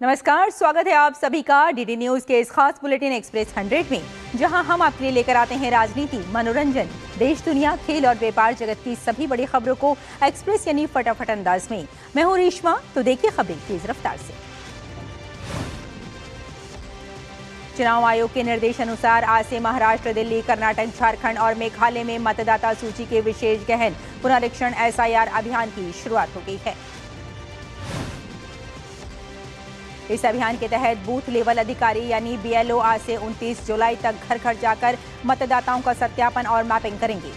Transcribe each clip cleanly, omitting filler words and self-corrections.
नमस्कार, स्वागत है आप सभी का डीडी न्यूज के इस खास बुलेटिन एक्सप्रेस 100 में, जहां हम आपके लिए लेकर आते हैं राजनीति, मनोरंजन, देश दुनिया, खेल और व्यापार जगत की सभी बड़ी खबरों को एक्सप्रेस यानी फटाफट अंदाज में। मैं हूं रेशमा, तो देखिए खबरें तेज रफ्तार से। चुनाव आयोग के निर्देशानुसार आज से महाराष्ट्र, दिल्ली, कर्नाटक, झारखंड और मेघालय में मतदाता सूची के विशेष गहन पुनरीक्षण SIR अभियान की शुरुआत हो गई है। इस अभियान के तहत बूथ लेवल अधिकारी यानी BLO आज से 29 जुलाई तक घर घर जाकर मतदाताओं का सत्यापन और मैपिंग करेंगे।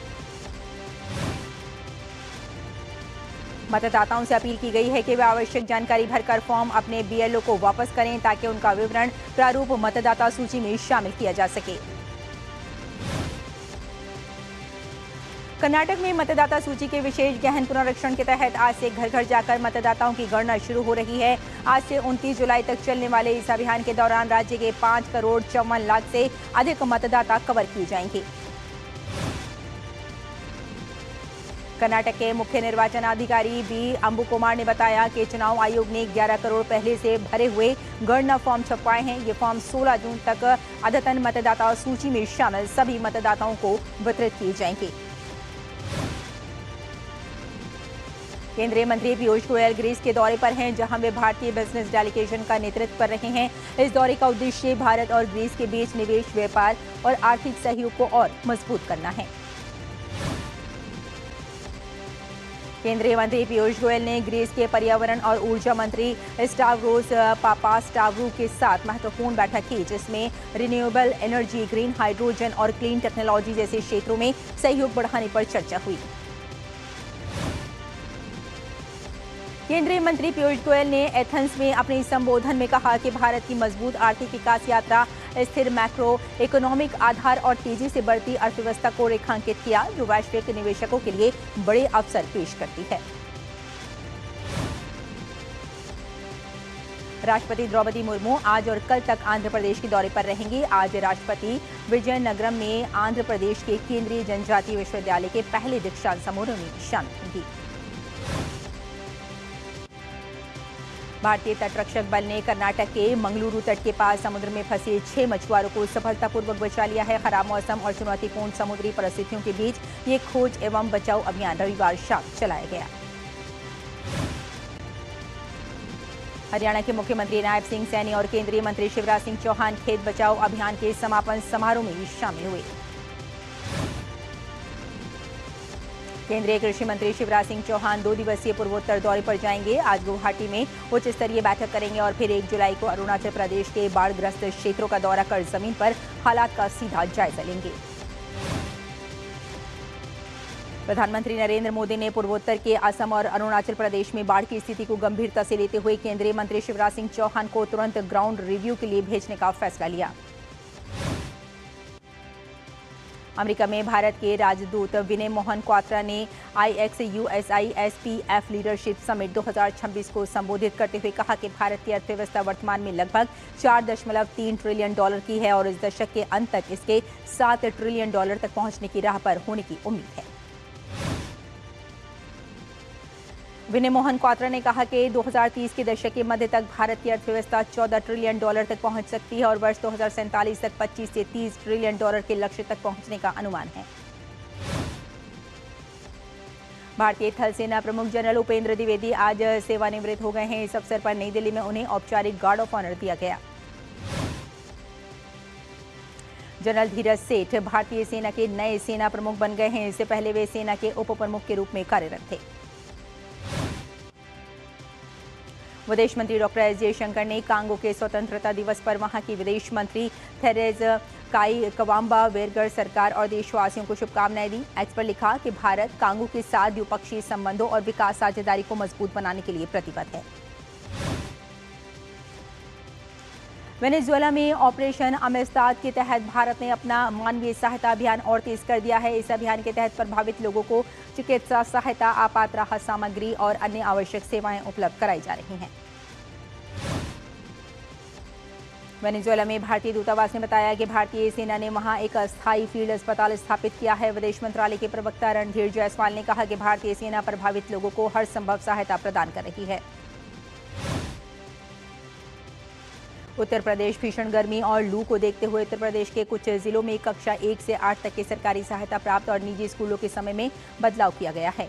मतदाताओं से अपील की गई है कि वे आवश्यक जानकारी भरकर फॉर्म अपने BLO को वापस करें ताकि उनका विवरण प्रारूप मतदाता सूची में शामिल किया जा सके। कर्नाटक में मतदाता सूची के विशेष गहन पुनरीक्षण के तहत आज से घर घर जाकर मतदाताओं की गणना शुरू हो रही है। आज से 29 जुलाई तक चलने वाले इस अभियान के दौरान राज्य के 5,54,00,000 से अधिक मतदाता कवर किए जाएंगे। कर्नाटक के मुख्य निर्वाचन अधिकारी बी अंबु कुमार ने बताया कि चुनाव आयोग ने 11 करोड़ पहले से भरे हुए गणना फॉर्म छपवाए हैं। ये फॉर्म 16 जून तक अद्यतन मतदाता सूची में शामिल सभी मतदाताओं को वितरित किए जाएंगे। केंद्रीय मंत्री पीयूष गोयल ग्रीस के दौरे पर हैं, जहां वे भारतीय बिजनेस डेलीगेशन का नेतृत्व कर रहे हैं। इस दौरे का उद्देश्य भारत और ग्रीस के बीच निवेश, व्यापार और आर्थिक सहयोग को और मजबूत करना है। केंद्रीय मंत्री पीयूष गोयल ने ग्रीस के पर्यावरण और ऊर्जा मंत्री स्टावरोस पापास्टावरू के साथ महत्वपूर्ण बैठक की, जिसमें रिन्यूएबल एनर्जी, ग्रीन हाइड्रोजन और क्लीन टेक्नोलॉजी जैसे क्षेत्रों में सहयोग बढ़ाने पर चर्चा हुई। केंद्रीय मंत्री पीयूष गोयल ने एथेंस में अपने संबोधन में कहा कि भारत की मजबूत आर्थिक विकास यात्रा स्थिर मैक्रो इकोनॉमिक आधार और तेजी से बढ़ती अर्थव्यवस्था को रेखांकित किया, जो वैश्विक निवेशकों के लिए बड़े अवसर पेश करती है। राष्ट्रपति द्रौपदी मुर्मू आज और कल तक आंध्र प्रदेश के दौरे पर रहेंगी। आज राष्ट्रपति विजयनगरम में आंध्र प्रदेश के केंद्रीय जनजातीय विश्वविद्यालय के पहले दीक्षांत समारोह में शामिल होंगी। भारतीय तटरक्षक बल ने कर्नाटक के मंगलुरु तट के पास समुद्र में फंसे 6 मछुआरों को सफलतापूर्वक बचा लिया है। खराब मौसम और चुनौतीपूर्ण समुद्री परिस्थितियों के बीच ये खोज एवं बचाव अभियान रविवार शाम चलाया गया। हरियाणा के मुख्यमंत्री नायब सिंह सैनी और केंद्रीय मंत्री शिवराज सिंह चौहान खेत बचाओ अभियान के समापन समारोह में शामिल हुए। केंद्रीय कृषि मंत्री शिवराज सिंह चौहान 2 दिवसीय पूर्वोत्तर दौरे पर जाएंगे। आज गुवाहाटी में उच्च स्तरीय बैठक करेंगे और फिर 1 जुलाई को अरुणाचल प्रदेश के बाढ़ग्रस्त क्षेत्रों का दौरा कर जमीन पर हालात का सीधा जायजा लेंगे। प्रधानमंत्री नरेंद्र मोदी ने पूर्वोत्तर के असम और अरुणाचल प्रदेश में बाढ़ की स्थिति को गंभीरता से लेते हुए केंद्रीय मंत्री शिवराज सिंह चौहान को तुरंत ग्राउंड रिव्यू के लिए भेजने का फैसला लिया। अमेरिका में भारत के राजदूत विनय मोहन क्वात्रा ने IXUSISPF लीडरशिप समिट 2026 को संबोधित करते हुए कहा कि भारत की अर्थव्यवस्था वर्तमान में लगभग $4.3 ट्रिलियन की है और इस दशक के अंत तक इसके $7 ट्रिलियन तक पहुंचने की राह पर होने की उम्मीद है। विनय मोहन क्वात्रा ने कहा कि 2030 के दशक के मध्य तक भारत की अर्थव्यवस्था $14 ट्रिलियन तक पहुंच सकती है और वर्ष 2047 तक 25 से 30 ट्रिलियन के लक्ष्य तक पहुंचने का अनुमान है। भारतीय थल सेना प्रमुख जनरल उपेंद्र द्विवेदी आज सेवानिवृत्त हो गए हैं। इस अवसर पर नई दिल्ली में उन्हें औपचारिक गार्ड ऑफ ऑनर दिया गया। जनरल धीरज सेठ भारतीय सेना के नए सेना प्रमुख बन गए हैं। इससे पहले वे सेना के उप प्रमुख के रूप में कार्यरत थे। विदेश मंत्री डॉक्टर एस जयशंकर ने कांगो के स्वतंत्रता दिवस पर वहां की विदेश मंत्री थेरेज काई कवाम्बा वेरगर सरकार और देशवासियों को शुभकामनाएं दी। एक्स पर लिखा कि भारत कांगो के साथ द्विपक्षीय संबंधों और विकास साझेदारी को मजबूत बनाने के लिए प्रतिबद्ध है। वेनेजुएला में ऑपरेशन अमेस्ताद के तहत भारत ने अपना मानवीय सहायता अभियान और तेज कर दिया है। इस अभियान के तहत प्रभावित लोगों को चिकित्सा सहायता, आपात राहत सामग्री और अन्य आवश्यक सेवाएं उपलब्ध कराई जा रही हैं। वेनेजुएला में भारतीय दूतावास ने बताया कि भारतीय सेना ने वहां एक अस्थायी फील्ड अस्पताल स्थापित किया है। विदेश मंत्रालय के प्रवक्ता रणधीर जायसवाल ने कहा कि भारतीय सेना प्रभावित लोगों को हर संभव सहायता प्रदान कर रही है। उत्तर प्रदेश भीषण गर्मी और लू को देखते हुए उत्तर प्रदेश के कुछ जिलों में कक्षा 1 से 8 तक के सरकारी सहायता प्राप्त और निजी स्कूलों के समय में बदलाव किया गया है।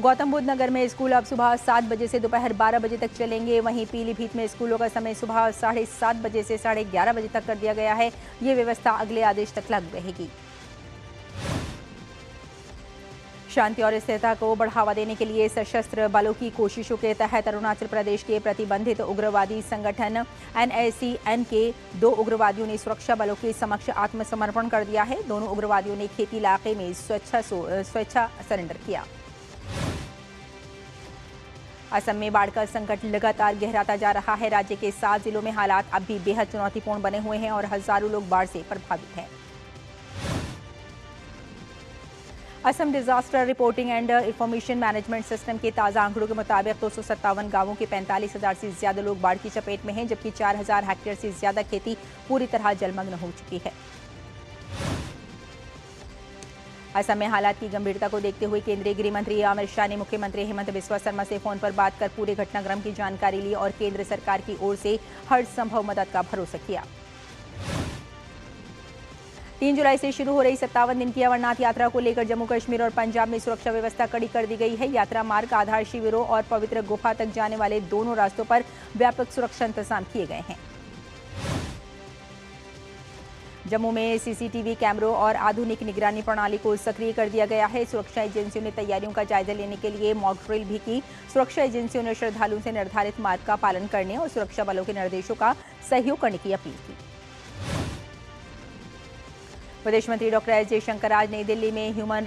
गौतम बुद्ध नगर में स्कूल अब सुबह 7 बजे से दोपहर 12 बजे तक चलेंगे। वहीं पीलीभीत में स्कूलों का समय सुबह 7:30 बजे से 11:30 बजे तक कर दिया गया है। ये व्यवस्था अगले आदेश तक लागू रहेगी। शांति और स्थिरता को बढ़ावा देने के लिए सशस्त्र बलों की कोशिशों के तहत अरुणाचल प्रदेश के प्रतिबंधित उग्रवादी संगठन NACN के 2 उग्रवादियों ने सुरक्षा बलों के समक्ष आत्मसमर्पण कर दिया है। दोनों उग्रवादियों ने खेती इलाके में स्वेच्छा सरेंडर किया। असम में बाढ़ का संकट लगातार गहराता जा रहा है। राज्य के 7 जिलों में हालात अब भी बेहद चुनौतीपूर्ण बने हुए हैं और हजारों लोग बाढ़ से प्रभावित हैं। Assam disaster reporting and information management system के ताज़ा आंकड़ों के मुताबिक 257 गांवों के 45,000 से ज्यादा लोग बाढ़ की चपेट में हैं, जबकि 4,000 हेक्टेयर से ज्यादा खेती पूरी तरह जलमग्न हो चुकी है। असम में हालात की गंभीरता को देखते हुए केंद्रीय गृह मंत्री अमित शाह ने मुख्यमंत्री हेमंत बिस्वा शर्मा से फोन पर बात कर पूरे घटनाक्रम की जानकारी ली और केंद्र सरकार की ओर से हर संभव मदद का भरोसा किया। 3 जुलाई से शुरू हो रही 57 दिन की अमरनाथ यात्रा को लेकर जम्मू कश्मीर और पंजाब में सुरक्षा व्यवस्था कड़ी कर दी गई है। यात्रा मार्ग, आधार शिविरों और पवित्र गुफा तक जाने वाले दोनों रास्तों पर व्यापक सुरक्षा इंतजाम किए गए हैं। जम्मू में CCTV कैमरों और आधुनिक निगरानी प्रणाली को सक्रिय कर दिया गया है। सुरक्षा एजेंसियों ने तैयारियों का जायजा लेने के लिए मॉक ड्रिल भी की। सुरक्षा एजेंसियों ने श्रद्धालुओं से निर्धारित मार्ग का पालन करने और सुरक्षा बलों के निर्देशों का सहयोग करने की अपील की। विदेश मंत्री डॉक्टर एस जयशंकर आज नई दिल्ली में ह्यूमन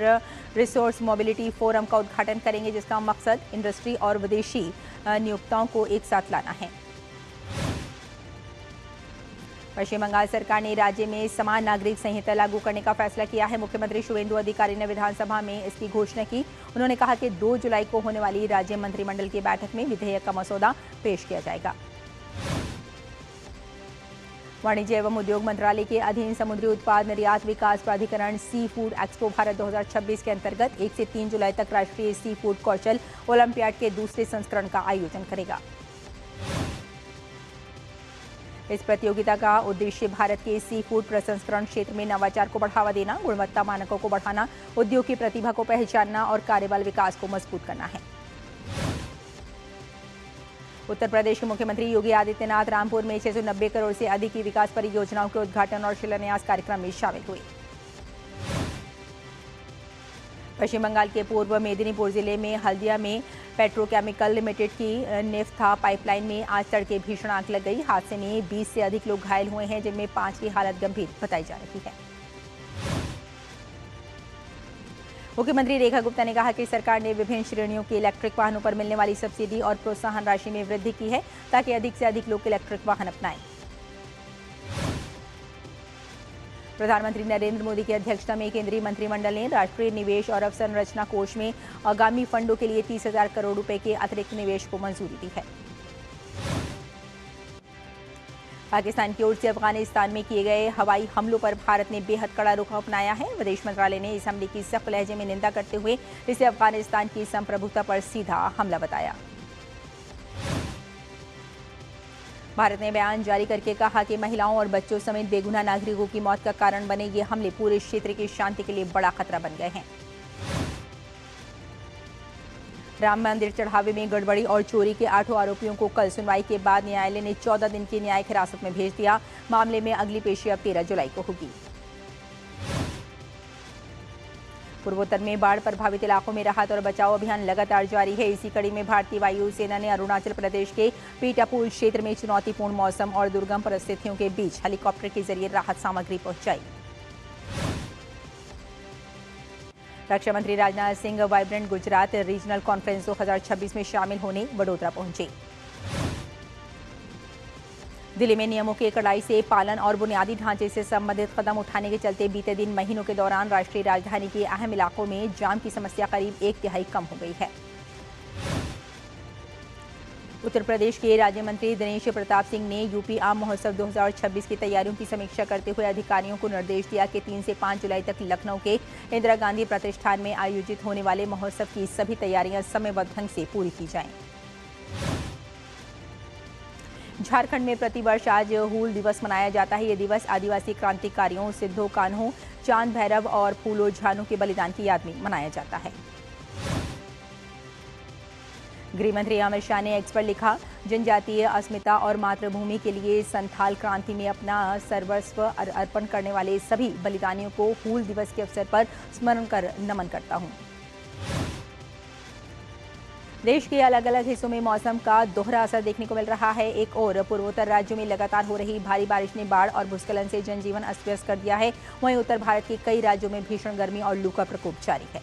रिसोर्स मोबिलिटी फोरम का उद्घाटन करेंगे, जिसका मकसद इंडस्ट्री और विदेशी नियोक्ताओं को एक साथ लाना है। पश्चिम बंगाल सरकार ने राज्य में समान नागरिक संहिता लागू करने का फैसला किया है। मुख्यमंत्री शुवेंदु अधिकारी ने विधानसभा में इसकी घोषणा की। उन्होंने कहा कि 2 जुलाई को होने वाली राज्य मंत्रिमंडल की बैठक में विधेयक का मसौदा पेश किया जाएगा। वाणिज्य एवं उद्योग मंत्रालय के अधीन समुद्री उत्पाद निर्यात विकास प्राधिकरण सी फूड एक्सपो भारत 2026 के अंतर्गत 1 से 3 जुलाई तक राष्ट्रीय सी फूड कौशल ओलंपियाड के दूसरे संस्करण का आयोजन करेगा। इस प्रतियोगिता का उद्देश्य भारत के सी फूड प्रसंस्करण क्षेत्र में नवाचार को बढ़ावा देना, गुणवत्ता मानकों को बढ़ाना, उद्योग की प्रतिभा को पहचानना और कार्यबल विकास को मजबूत करना है। उत्तर प्रदेश के मुख्यमंत्री योगी आदित्यनाथ रामपुर में 690 करोड़ से अधिक की विकास परियोजनाओं के उद्घाटन और शिलान्यास कार्यक्रम में शामिल हुए। पश्चिम बंगाल के पूर्व मेदिनीपुर जिले में हल्दिया में पेट्रोकेमिकल लिमिटेड की नेफ्था पाइपलाइन में आज तड़के भीषण आग लग गई। हादसे में 20 से अधिक लोग घायल हुए हैं, जिनमें 5 की हालत गंभीर बताई जा रही है। मुख्यमंत्री रेखा गुप्ता ने कहा कि सरकार ने विभिन्न श्रेणियों के इलेक्ट्रिक वाहनों पर मिलने वाली सब्सिडी और प्रोत्साहन राशि में वृद्धि की है, ताकि अधिक से अधिक लोग इलेक्ट्रिक वाहन अपनाएं। प्रधानमंत्री नरेंद्र मोदी की अध्यक्षता में केंद्रीय मंत्रिमंडल ने राष्ट्रीय निवेश और अवसंरचना कोष में आगामी फंडों के लिए 30,000 करोड़ रुपए के अतिरिक्त निवेश को मंजूरी दी है। पाकिस्तान की ओर से अफगानिस्तान में किए गए हवाई हमलों पर भारत ने बेहद कड़ा रुख अपनाया है। विदेश मंत्रालय ने इस हमले की सख्त लहजे में निंदा करते हुए इसे अफगानिस्तान की संप्रभुता पर सीधा हमला बताया। भारत ने बयान जारी करके कहा कि महिलाओं और बच्चों समेत बेगुनाह नागरिकों की मौत का कारण बने ये हमले पूरे क्षेत्र की शांति के लिए बड़ा खतरा बन गए हैं। राम मंदिर चढ़ावे में गड़बड़ी और चोरी के 8 आरोपियों को कल सुनवाई के बाद न्यायालय ने 14 दिन की न्यायिक हिरासत में भेज दिया। मामले में अगली पेशी अब 13 जुलाई को होगी। पूर्वोत्तर में बाढ़ प्रभावित इलाकों में राहत और बचाव अभियान लगातार जारी है। इसी कड़ी में भारतीय वायुसेना ने अरुणाचल प्रदेश के पीटापुल क्षेत्र में चुनौतीपूर्ण मौसम और दुर्गम परिस्थितियों के बीच हेलीकॉप्टर के जरिए राहत सामग्री पहुंचाई। रक्षा मंत्री Rajnath Singh vibrant Gujarat regional conference 2026 में शामिल होने वडोदरा पहुंचे। दिल्ली में नियमों के कड़ाई से पालन और बुनियादी ढांचे से संबंधित कदम उठाने के चलते बीते दिन महीनों के दौरान राष्ट्रीय राजधानी के अहम इलाकों में जाम की समस्या करीब 1/3 कम हो गई है। उत्तर प्रदेश के राज्य मंत्री दिनेश प्रताप सिंह ने यूपी आम महोत्सव 2026 की तैयारियों की समीक्षा करते हुए अधिकारियों को निर्देश दिया कि 3 से 5 जुलाई तक लखनऊ के इंदिरा गांधी प्रतिष्ठान में आयोजित होने वाले महोत्सव की सभी तैयारियां समयबद्ध ढंग से पूरी की जाएं। झारखंड में प्रतिवर्ष आज हूल दिवस मनाया जाता है। ये दिवस आदिवासी क्रांतिकारियों सिद्धो कान्हू, चांद भैरव और फूलो झानू के बलिदान की याद में मनाया जाता है। गृह मंत्री अमित शाह ने एक्स पर लिखा, जनजातीय अस्मिता और मातृभूमि के लिए संथाल क्रांति में अपना सर्वस्व अर्पण करने वाले सभी बलिदानियों को हूल दिवस के अवसर पर स्मरण कर नमन करता हूं। देश के अलग अलग हिस्सों में मौसम का दोहरा असर देखने को मिल रहा है। एक और पूर्वोत्तर राज्यों में लगातार हो रही भारी बारिश ने बाढ़ और भूस्खलन से जनजीवन अस्त व्यस्त कर दिया है। वहीं उत्तर भारत के कई राज्यों में भीषण गर्मी और लू का प्रकोप जारी है।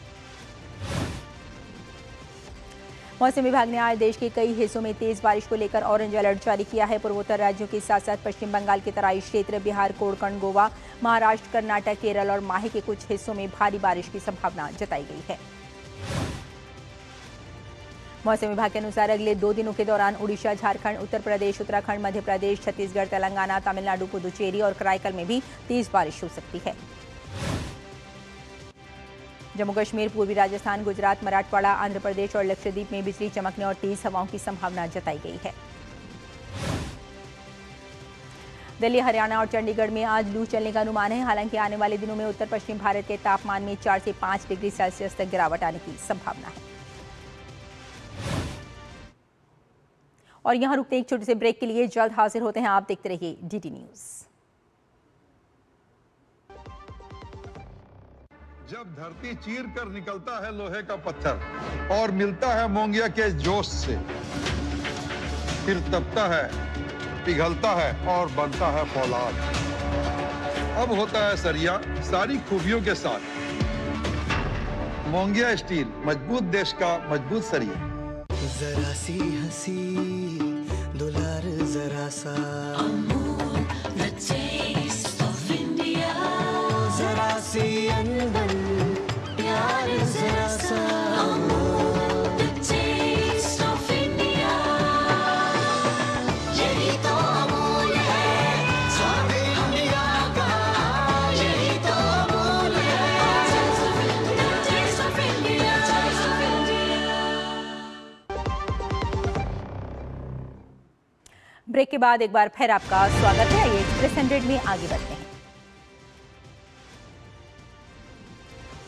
मौसम विभाग ने आज देश के कई हिस्सों में तेज बारिश को लेकर ऑरेंज अलर्ट जारी किया है। पूर्वोत्तर राज्यों के साथ साथ पश्चिम बंगाल के तराई क्षेत्र, बिहार, कोंकण, गोवा, महाराष्ट्र, कर्नाटक, केरल और माहे के कुछ हिस्सों में भारी बारिश की संभावना जताई गई है। मौसम विभाग के अनुसार अगले 2 दिनों के दौरान उड़ीसा, झारखंड, उत्तर प्रदेश, उत्तराखंड, मध्य प्रदेश, छत्तीसगढ़, तेलंगाना, तमिलनाडु, पुदुचेरी और कराईकल में भी तेज बारिश हो सकती है। जम्मू कश्मीर, पूर्वी राजस्थान, गुजरात, मराठवाड़ा, आंध्र प्रदेश और लक्षद्वीप में बिजली चमकने और तेज हवाओं की संभावना जताई गई है। दिल्ली, हरियाणा और चंडीगढ़ में आज लू चलने का अनुमान है। हालांकि आने वाले दिनों में उत्तर पश्चिम भारत के तापमान में 4 से 5 डिग्री सेल्सियस तक गिरावट आने की संभावना है। और यहां रुकते एक छोटे से ब्रेक के लिए, जल्द हाजिर होते हैं। आप देखते रहिए डीटी न्यूज। जब धरती चीर कर निकलता है लोहे का पत्थर और मिलता है मोंगिया के जोश से, फिर तपता है, पिघलता है और बनता है फौलाद। अब होता है सरिया सारी खूबियों के साथ। मोंगिया स्टील, मजबूत देश का मजबूत सरिया। जरा सी हंसी दुलार, जरा सा Amul, the taste of India। जरा सी अनबन प्यार, जरा सा Amul, the taste of India। यही तो अमूल है स्वाद इंडिया का, यही तो अमूल है the taste of India। Break के बाद एक बार फिर आपका स्वागत है। आइए एक्सप्रेस 100 में आगे बढ़ते हैं।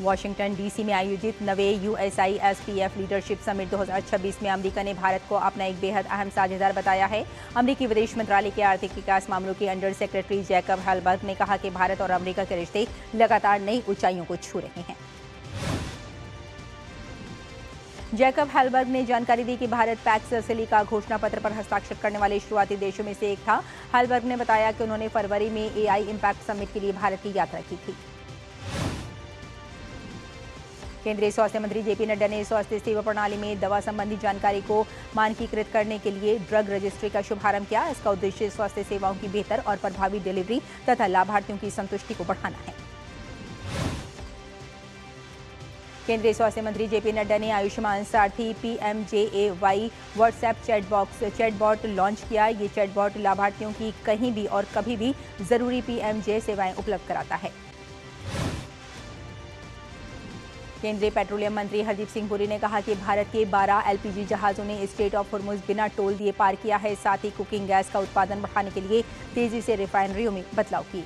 वाशिंगटन डीसी में आयोजित नवे USISPF लीडरशिप समिट 2026 में अमेरिका ने भारत को अपना एक बेहद अहम साझेदार बताया है। अमेरिकी विदेश मंत्रालय के आर्थिक विकास मामलों के अंडर सेक्रेटरी जैकब हेलबर्ग ने कहा कि भारत और अमेरिका के रिश्ते लगातार नई ऊंचाइयों को छू रहे हैं। जैकब हेलबर्ग ने जानकारी दी कि भारत पैक्स सिलिका घोषणा पत्र पर हस्ताक्षर करने वाले शुरुआती देशों में से एक था। हेलबर्ग ने बताया कि उन्होंने फरवरी में AI इम्पैक्ट समिट के लिए भारत की यात्रा की थी। केंद्रीय स्वास्थ्य मंत्री JP नड्डा ने स्वास्थ्य सेवा प्रणाली में दवा संबंधी जानकारी को मानकीकृत करने के लिए ड्रग रजिस्ट्री का शुभारंभ किया। इसका उद्देश्य स्वास्थ्य सेवाओं की बेहतर और प्रभावी डिलीवरी तथा लाभार्थियों की संतुष्टि को बढ़ाना है। केंद्रीय स्वास्थ्य मंत्री JP नड्डा ने आयुष्मान सारथी PMJAY व्हाट्सएप चैटबॉट लॉन्च किया। ये चैटबॉट लाभार्थियों की कहीं भी और कभी भी जरूरी PMJ सेवाएं उपलब्ध कराता है। केंद्रीय पेट्रोलियम मंत्री हरदीप सिंह पुरी ने कहा कि भारत के 12 LPG जहाजों ने स्ट्रेट ऑफ हॉर्मुज बिना टोल दिए पार किया है। साथ ही कुकिंग गैस का उत्पादन बढ़ाने के लिए तेजी से रिफाइनरियों में बदलाव किए।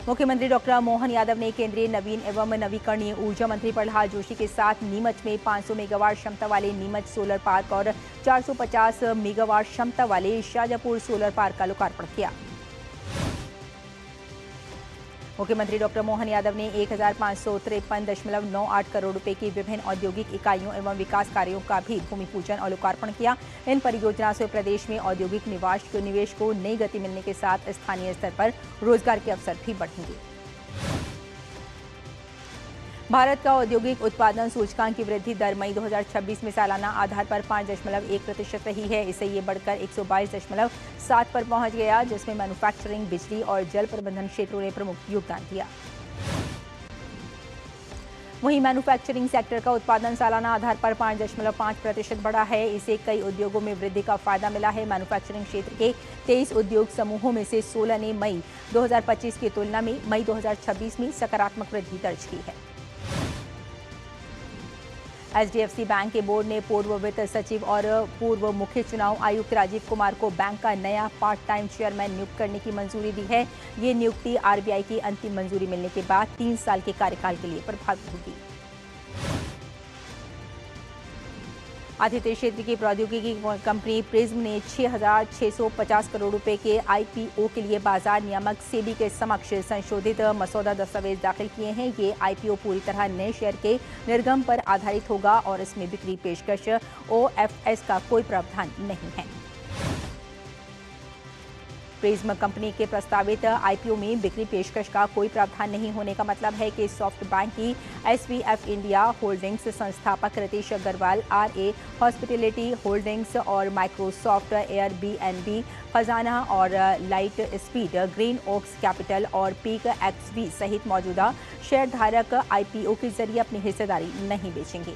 मुख्यमंत्री डॉक्टर मोहन यादव ने केंद्रीय नवीन एवं नवीकरणीय ऊर्जा मंत्री प्रहलाद जोशी के साथ नीमच में 500 मेगावाट क्षमता वाले नीमच सोलर पार्क और 450 मेगावाट क्षमता वाले शाजापुर सोलर पार्क का लोकार्पण किया। मुख्यमंत्री डॉक्टर मोहन यादव ने 1553.98 करोड़ रुपए की विभिन्न औद्योगिक इकाइयों एवं विकास कार्यों का भी भूमि पूजन और लोकार्पण किया। इन परियोजनाओं से प्रदेश में औद्योगिक निवेश को नई गति मिलने के साथ स्थानीय स्तर पर रोजगार के अवसर भी बढ़ेंगे। भारत का औद्योगिक उत्पादन सूचकांक की वृद्धि दर मई 2026 में सालाना आधार पर 5.1% रही है। इससे ये बढ़कर 122.7 पर पहुंच गया, जिसमें मैन्युफैक्चरिंग, बिजली और जल प्रबंधन क्षेत्रों ने प्रमुख योगदान दिया। वहीं मैन्युफैक्चरिंग सेक्टर का उत्पादन सालाना आधार पर 5.5% बढ़ा है। इसे कई उद्योगों में वृद्धि का फायदा मिला है। मैन्युफैक्चरिंग क्षेत्र के 23 उद्योग समूहों में से 16 ने मई 2025 की तुलना में मई 2026 में सकारात्मक वृद्धि दर्ज की है। एचडीएफसी बैंक के बोर्ड ने पूर्व वित्त सचिव और पूर्व मुख्य चुनाव आयुक्त राजीव कुमार को बैंक का नया पार्ट टाइम चेयरमैन नियुक्त करने की मंजूरी दी है। ये नियुक्ति आरबीआई की अंतिम मंजूरी मिलने के बाद 3 साल के कार्यकाल के लिए प्रभावी होगी। आतिथ्य क्षेत्र की प्रौद्योगिकी कंपनी प्रिज्म ने 6,650 करोड़ रुपए के आईपीओ के लिए बाजार नियामक सेबी के समक्ष संशोधित मसौदा दस्तावेज दाखिल किए हैं। ये आईपीओ पूरी तरह नए शेयर के निर्गम पर आधारित होगा और इसमें बिक्री पेशकश ओएफएस का कोई प्रावधान नहीं है। प्रिज्म कंपनी के प्रस्तावित आईपीओ में बिक्री पेशकश का कोई प्रावधान नहीं होने का मतलब है कि सॉफ्ट बैंक की एसवीएफ इंडिया होल्डिंग्स संस्थापक Ritesh Agarwal, RA Hospitality Holdings और माइक्रोसॉफ्ट एयरबीएनबी, खजाना और Lightspeed, Green Oaks Capital और पीक एक्सवी सहित मौजूदा शेयरधारक आईपीओ के जरिए अपनी हिस्सेदारी नहीं बेचेंगे।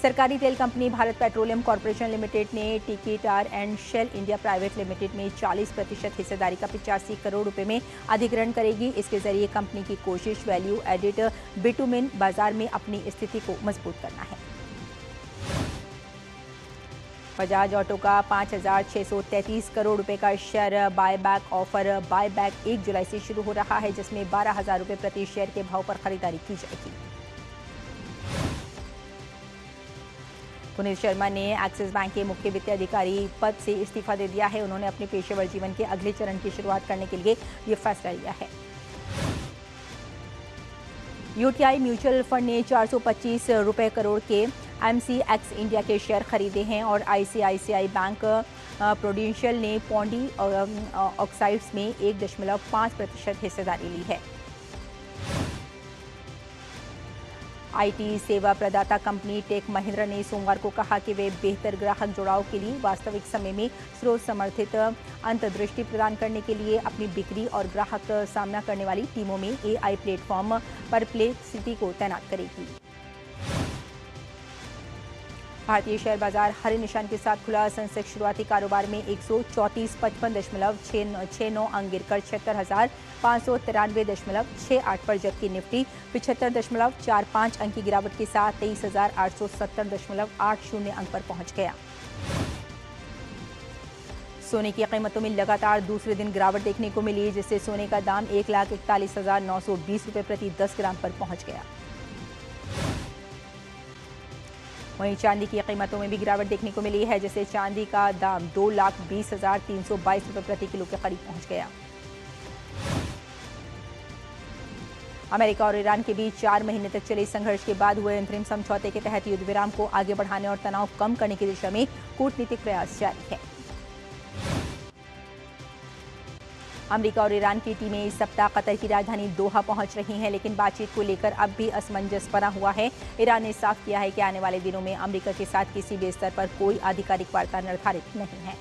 सरकारी तेल company Bharat Petroleum Corporation Limited ने टीकेटार and Shell India Private Limited में 40% हिस्सेदारी का 85 करोड़ रुपए में अधिग्रहण करेगी। इसके जरिए कंपनी की कोशिश वैल्यू एडिड बिटुमेन बाजार में अपनी स्थिति को मजबूत करना है। बजाज ऑटो का 5,633 करोड़ रुपए का शेयर बायबैक ऑफर बायबैक 1 जुलाई से शुरू हो रहा है, जिसमें 12,000 रुपए प्रति शेयर के भाव पर खरीदारी की जाएगी। पुनीत शर्मा ने एक्सिस बैंक के मुख्य वित्तीय अधिकारी पद से इस्तीफा दे दिया है। उन्होंने अपने पेशेवर जीवन के अगले चरण की शुरुआत करने के लिए ये फैसला लिया है। यूटीआई म्यूचुअल फंड ने 425 रुपए करोड़ के एमसीएक्स इंडिया के शेयर खरीदे हैं और आईसीआईसीआई बैंक प्रूडेंशियल ने पॉन्डी ऑक्साइड्स में 1.5% हिस्सेदारी ली है। आईटी सेवा प्रदाता कंपनी टेक महिंद्रा ने सोमवार को कहा कि वे बेहतर ग्राहक जुड़ाव के लिए वास्तविक समय में स्रोत समर्थित अंतर्दृष्टि प्रदान करने के लिए अपनी बिक्री और ग्राहक सामना करने वाली टीमों में एआई प्लेटफॉर्म परप्लेक्सिटी को तैनात करेगी। भारतीय शेयर बाजार हरे निशान के साथ खुला। सेंसेक्स शुरुआती कारोबार में 134.55.69 अंक गिरकर 76,593.68 पर, जबकि निफ्टी 75.45 अंक की गिरावट के साथ 23,870.80 अंक पर पहुंच गया। सोने की कीमतों में लगातार दूसरे दिन गिरावट देखने को मिली, जिससे सोने का दाम 1,41,920 रुपये प्रति 10 ग्राम पर पहुंच गया। वहीं चांदी की कीमतों में भी गिरावट देखने को मिली है, जिससे चांदी का दाम 2,20,322 रुपये प्रति किलो के करीब पहुंच गया। अमेरिका और ईरान के बीच 4 महीने तक चले संघर्ष के बाद हुए अंतरिम समझौते के तहत युद्ध विराम को आगे बढ़ाने और तनाव कम करने की दिशा में कूटनीतिक प्रयास जारी है। अमेरिका और ईरान की टीमें इस सप्ताह कतर की राजधानी दोहा पहुंच रही हैं, लेकिन बातचीत को लेकर अब भी असमंजस बना हुआ है। ईरान ने साफ किया है कि आने वाले दिनों में अमेरिका के साथ किसी भी स्तर पर कोई आधिकारिक वार्ता निर्धारित नहीं है।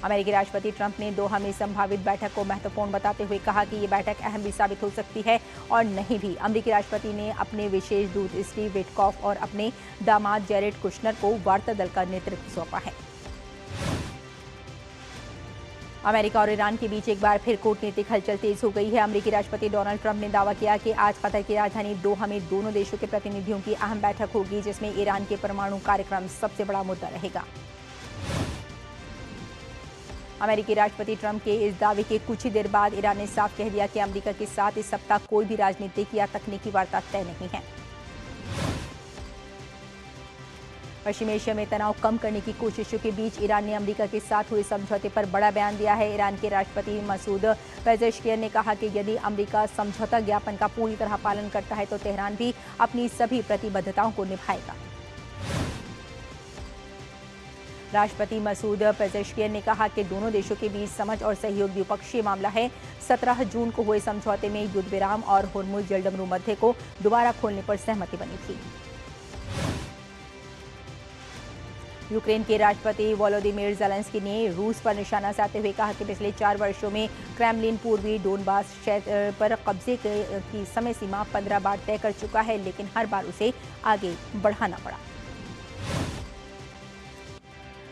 अमेरिकी राष्ट्रपति ट्रंप ने दोहा में संभावित बैठक को महत्वपूर्ण बताते हुए कहा कि ये बैठक अहम भी साबित हो सकती है और नहीं भी। अमेरिकी राष्ट्रपति ने अपने विशेष दूत स्टीव विटकॉफ और अपने दामाद जेरेड कुशनर को वार्ता दल का नेतृत्व सौंपा है। अमेरिका और ईरान के बीच एक बार फिर कूटनीतिक हलचल तेज हो गई है। अमेरिकी राष्ट्रपति डोनाल्ड ट्रंप ने दावा किया कि आज कतर की राजधानी दोहा में दोनों देशों के प्रतिनिधियों की अहम बैठक होगी, जिसमें ईरान के परमाणु कार्यक्रम सबसे बड़ा मुद्दा रहेगा। अमेरिकी राष्ट्रपति ट्रंप के इस दावे के कुछ ही देर बाद ईरान ने साफ कह दिया कि अमेरिका के साथ इस सप्ताह कोई भी राजनीतिक या तकनीकी वार्ता तय नहीं है। पश्चिमी एशिया में तनाव कम करने की कोशिशों के बीच ईरान ने अमेरिका के साथ हुए समझौते पर बड़ा बयान दिया है। ईरान के राष्ट्रपति मसूद पेजेश्कियान ने कहा कि यदि अमेरिका समझौता ज्ञापन का पूरी तरह पालन करता है तो तेहरान भी अपनी सभी प्रतिबद्धताओं को निभाएगा। राष्ट्रपति मसूद पेजेश्कियान ने कहा कि दोनों देशों के बीच समझ और सहयोग द्विपक्षीय मामला है। 17 जून को हुए समझौते में युद्ध विराम और हुर्मुज जलडमरू मध्य को दोबारा खोलने पर सहमति बनी थी। यूक्रेन के राष्ट्रपति वोलोदिमीर ज़ेलेंस्की ने रूस पर निशाना साधते हुए कहा कि पिछले 4 वर्षों में क्रेमलिन पूर्वी डोनबास क्षेत्र पर कब्जे की समय सीमा 15 बार तय कर चुका है, लेकिन हर बार उसे आगे बढ़ाना पड़ा।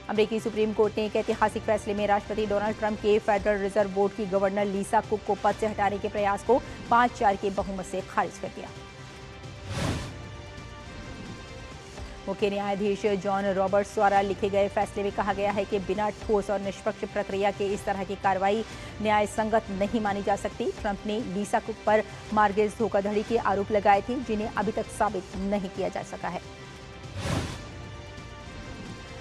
अमेरिकी सुप्रीम कोर्ट ने एक ऐतिहासिक फैसले में राष्ट्रपति डोनाल्ड ट्रंप के फेडरल रिजर्व बोर्ड की गवर्नर लिसा कुक को पद से हटाने के प्रयास को 5-4 के बहुमत से खारिज कर दिया। मुख्य न्यायाधीश जॉन रॉबर्ट्स द्वारा लिखे गए फैसले में कहा गया है कि बिना ठोस और निष्पक्ष प्रक्रिया के इस तरह की कार्रवाई न्याय संगत नहीं मानी जा सकती। ट्रंप ने लिसा कुक पर मार्गेज धोखाधड़ी के आरोप लगाए थे, जिन्हें अभी तक साबित नहीं किया जा सका है।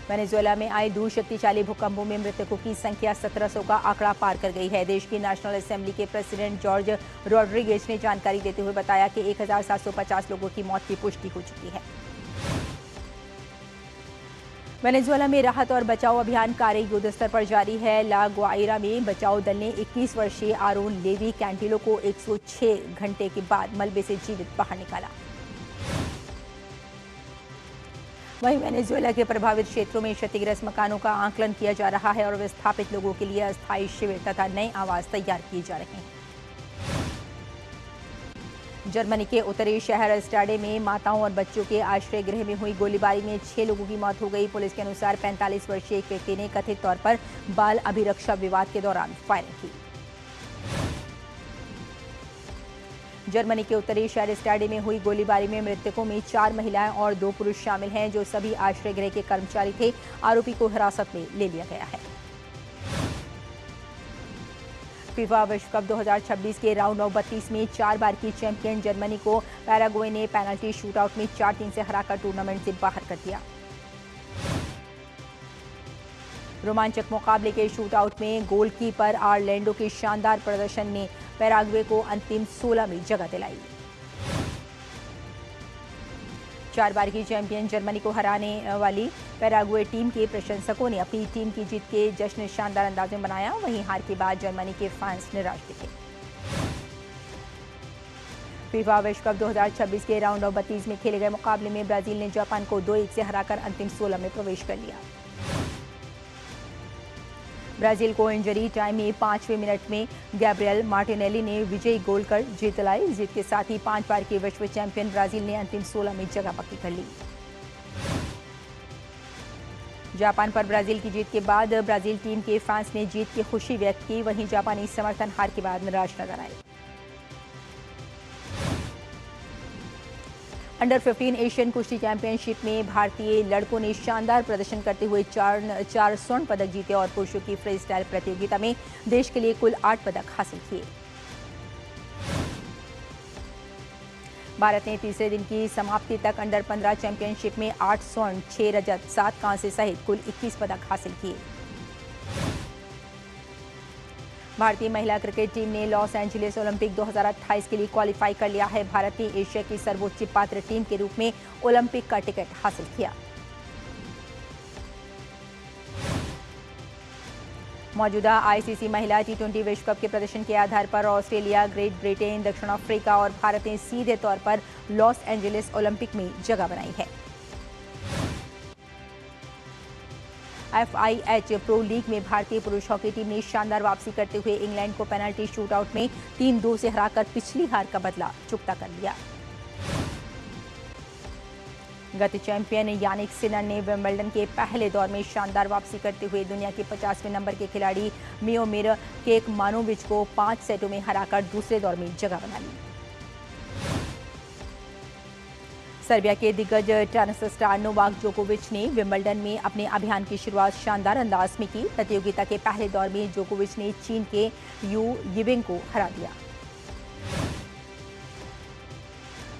वेनेजुएला में आए 2 शक्तिशाली भूकंपों में मृतकों की संख्या 1700 का आंकड़ा पार कर गई है। देश की नेशनल असेंबली के प्रेसिडेंट जॉर्ज रॉड्रिगेज ने जानकारी देते हुए बताया कि 1750 लोगों की मौत की पुष्टि हो चुकी है। वेनेजुएला में राहत और बचाव अभियान कार्य युद्ध स्तर पर जारी है। ला ग्वाइरा में बचाव दल ने 21 वर्षीय आरोन लेवी कैंटिलो को 106 घंटे के बाद मलबे से जीवित बाहर निकाला। वहीं वेनेजुएला के प्रभावित क्षेत्रों में क्षतिग्रस्त मकानों का आकलन किया जा रहा है और विस्थापित लोगों के लिए अस्थायी शिविर तथा नए आवास तैयार किए जा रहे हैं। जर्मनी के उत्तरी शहर स्टाडे में माताओं और बच्चों के आश्रय गृह में हुई गोलीबारी में 6 लोगों की मौत हो गई। पुलिस के अनुसार 45 वर्षीय एक व्यक्ति ने कथित तौर पर बाल अभिरक्षा विवाद के दौरान फायरिंग की। जर्मनी के उत्तरी शहर स्टाडे में हुई गोलीबारी में मृतकों में 4 महिलाएं और 2 पुरुष शामिल हैं, जो सभी आश्रय गृह के कर्मचारी थे। आरोपी को हिरासत में ले लिया गया है। फीफा विश्व कप 2026 के राउंड ऑफ 32 में 4 बार की चैंपियन जर्मनी को पैराग्वे ने पेनल्टी शूटआउट में 4-3 से हराकर टूर्नामेंट से बाहर कर दिया। रोमांचक मुकाबले के शूटआउट में गोलकीपर आर्लेंडो के शानदार प्रदर्शन ने पैराग्वे को अंतिम 16 में जगह दिलाई। 4 बार की चैंपियन जर्मनी को हराने वाली पैराग्वे टीम के प्रशंसकों ने अपनी टीम की जीत के जश्न शानदार अंदाज में मनाया। वहीं हार के बाद जर्मनी के फैंस निराश दिखे। फीफा विश्व कप 2026 के राउंड ऑफ 32 में खेले गए मुकाबले में ब्राजील ने जापान को 2-1 से हराकर अंतिम 16 में प्रवेश कर लिया। ब्राजील को इंजरी टाइम में 5वें मिनट में गैब्रियल मार्टिनेली ने विजयी गोल कर जीत दिलाई। जीत के साथ ही 5 बार के विश्व चैंपियन ब्राजील ने अंतिम 16 में जगह पक्की कर ली। जापान पर ब्राजील की जीत के बाद ब्राजील टीम के फैंस ने जीत की खुशी व्यक्त की। वहीं जापानी समर्थन हार के बाद निराश नजर आए। अंडर 15 एशियन कुश्ती चैंपियनशिप में भारतीय लड़कों ने शानदार प्रदर्शन करते हुए 4 स्वर्ण पदक जीते और पुरुषों की फ्री स्टाइल प्रतियोगिता में देश के लिए कुल 8 पदक हासिल किए। भारत ने तीसरे दिन की समाप्ति तक अंडर 15 चैंपियनशिप में 8 स्वर्ण, 6 रजत, 7 कांस्य सहित कुल 21 पदक हासिल किए। भारतीय महिला क्रिकेट टीम ने लॉस एंजलिस ओलंपिक 2028 के लिए क्वालिफाई कर लिया है। भारत ने एशिया की सर्वोच्च पात्र टीम के रूप में ओलंपिक का टिकट हासिल किया। मौजूदा आईसीसी महिला T20 विश्व कप के प्रदर्शन के आधार पर ऑस्ट्रेलिया, ग्रेट ब्रिटेन, दक्षिण अफ्रीका और भारत ने सीधे तौर पर लॉस एंजलिस ओलंपिक में जगह बनाई है। FIH प्रो लीग में भारतीय पुरुष हॉकी टीम ने शानदार वापसी करते हुए इंग्लैंड को पेनल्टी शूटआउट में 3-2 से हराकर पिछली हार का बदला चुकता कर लिया। गत चैंपियन यानिक सिनर ने विंबलडन के पहले दौर में शानदार वापसी करते हुए दुनिया के 50वें नंबर के खिलाड़ी मियोमिर केकमानोविच को 5 सेटों में हराकर दूसरे दौर में जगह बना ली। सर्बिया के दिग्गज टेनिस स्टार नोवाक जोकोविच ने विंबलडन में अपने अभियान की शुरुआत शानदार अंदाज में की। प्रतियोगिता के पहले दौर में जोकोविच ने चीन के यू यिविंग को हरा दिया।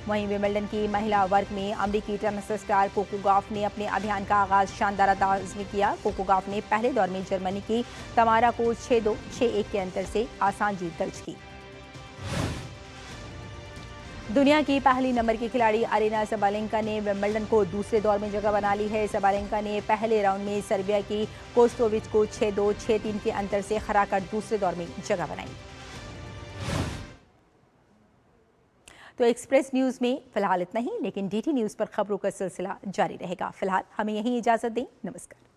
वहीं विंबलडन की महिला वर्ग में अमेरिकी टेनिस स्टार कोको गॉफ ने अपने अभियान का आगाज शानदार अंदाज में किया। कोको गॉफ ने पहले दौर में जर्मनी की तमारा को 6-2, 6-1 के अंतर से आसान जीत दर्ज की। दुनिया की पहली नंबर की खिलाड़ी अरीना सबालेंका ने विंबलडन को दूसरे दौर में जगह बना ली है। सबालेंका ने पहले राउंड में सर्बिया की कोस्टोविच को 6-2, 6-3 के अंतर से हराकर दूसरे दौर में जगह बनाई। तो एक्सप्रेस न्यूज में फिलहाल इतना ही, लेकिन DT न्यूज पर खबरों का सिलसिला जारी रहेगा। फिलहाल हमें यहीं इजाजत दें। नमस्कार।